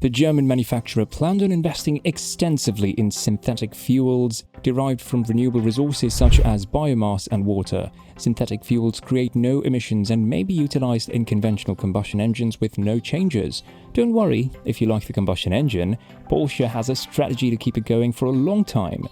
The German manufacturer planned on investing extensively in synthetic fuels derived from renewable resources such as biomass and water. Synthetic fuels create no emissions and may be utilized in conventional combustion engines with no changes. Don't worry if you like the combustion engine, Porsche has a strategy to keep it going for a long time.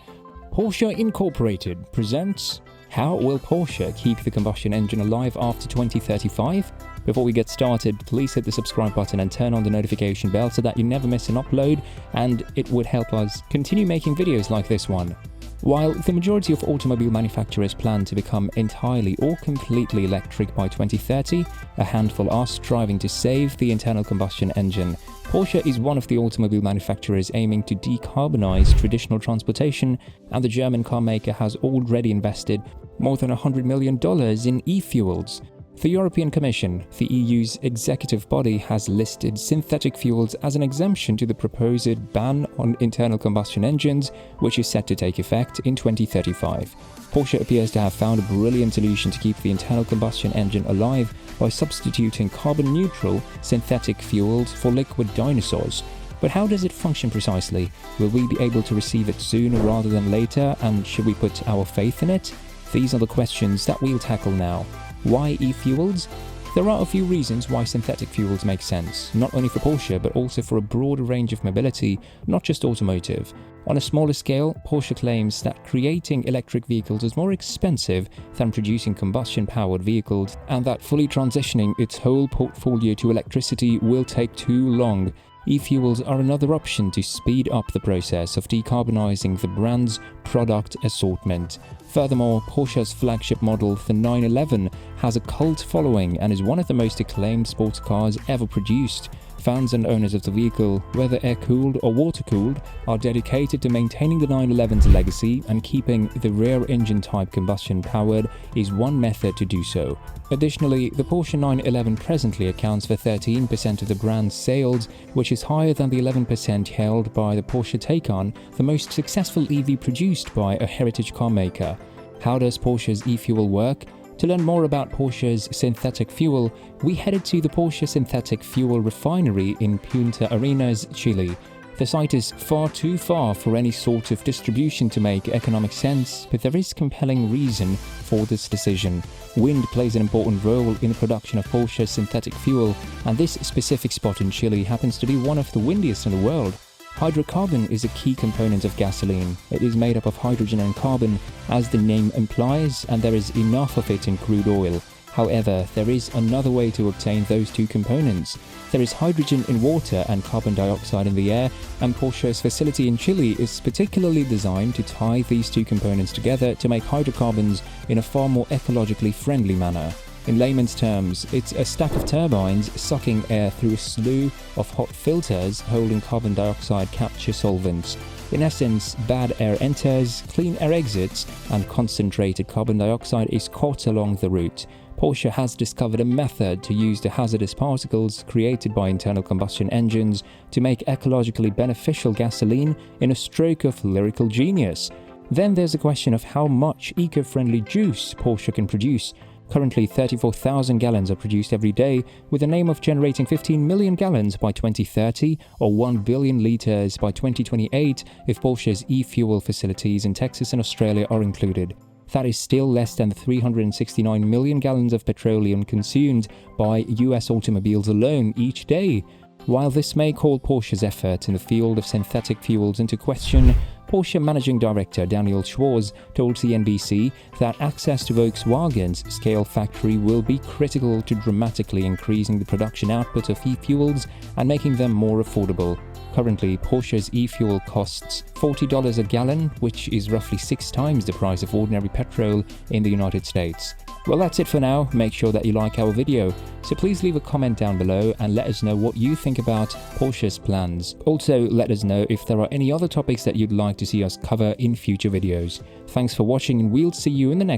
Porsche Incorporated presents How Will Porsche Keep the Combustion Engine Alive After 2035? Before we get started, please hit the subscribe button and turn on the notification bell so that you never miss an upload, and it would help us continue making videos like this one. While the majority of automobile manufacturers plan to become entirely or completely electric by 2030, a handful are striving to save the internal combustion engine. Porsche is one of the automobile manufacturers aiming to decarbonize traditional transportation, and the German car maker has already invested more than $100 million in e-fuels. The European Commission, the EU's executive body, has listed synthetic fuels as an exemption to the proposed ban on internal combustion engines, which is set to take effect in 2035. Porsche appears to have found a brilliant solution to keep the internal combustion engine alive by substituting carbon-neutral synthetic fuels for liquid dinosaurs. But how does it function precisely? Will we be able to receive it sooner rather than later, and should we put our faith in it? These are the questions that we'll tackle now. Why e-fuels? There are a few reasons why synthetic fuels make sense, not only for Porsche but also for a broader range of mobility, not just automotive. On a smaller scale, Porsche claims that creating electric vehicles is more expensive than producing combustion-powered vehicles, and that fully transitioning its whole portfolio to electricity will take too long. E-fuels are another option to speed up the process of decarbonizing the brand's product assortment. Furthermore, Porsche's flagship model, the 911, has a cult following and is one of the most acclaimed sports cars ever produced. Fans and owners of the vehicle, whether air-cooled or water-cooled, are dedicated to maintaining the 911's legacy, and keeping the rear engine type combustion-powered is one method to do so. Additionally, the Porsche 911 presently accounts for 13% of the brand's sales, which is higher than the 11% held by the Porsche Taycan, the most successful EV produced by a heritage car maker. How does Porsche's e-fuel work? To learn more about Porsche's synthetic fuel, we headed to the Porsche Synthetic Fuel Refinery in Punta Arenas, Chile. The site is far too far for any sort of distribution to make economic sense, but there is compelling reason for this decision. Wind plays an important role in the production of Porsche's synthetic fuel, and this specific spot in Chile happens to be one of the windiest in the world. Hydrocarbon is a key component of gasoline. It is made up of hydrogen and carbon, as the name implies, and there is enough of it in crude oil. However, there is another way to obtain those two components. There is hydrogen in water and carbon dioxide in the air, and Porsche's facility in Chile is particularly designed to tie these two components together to make hydrocarbons in a far more ecologically friendly manner. In layman's terms, it's a stack of turbines sucking air through a slew of hot filters holding carbon dioxide capture solvents. In essence, bad air enters, clean air exits, and concentrated carbon dioxide is caught along the route. Porsche has discovered a method to use the hazardous particles created by internal combustion engines to make ecologically beneficial gasoline in a stroke of lyrical genius. Then there's a question of how much eco-friendly juice Porsche can produce. Currently, 34,000 gallons are produced every day, with an aim of generating 15 million gallons by 2030 or 1 billion litres by 2028 if Porsche's e-fuel facilities in Texas and Australia are included. That is still less than the 369 million gallons of petroleum consumed by US automobiles alone each day. While this may call Porsche's effort in the field of synthetic fuels into question, Porsche Managing Director Daniel Schwarz told CNBC that access to Volkswagen's scale factory will be critical to dramatically increasing the production output of e-fuels and making them more affordable. Currently, Porsche's e-fuel costs $40 a gallon, which is roughly 6 times the price of ordinary petrol in the United States. Well, that's it for now. Make sure that you like our video. So please leave a comment down below and let us know what you think about Porsche's plans. Also, let us know if there are any other topics that you'd like to see us cover in future videos. Thanks for watching, and we'll see you in the next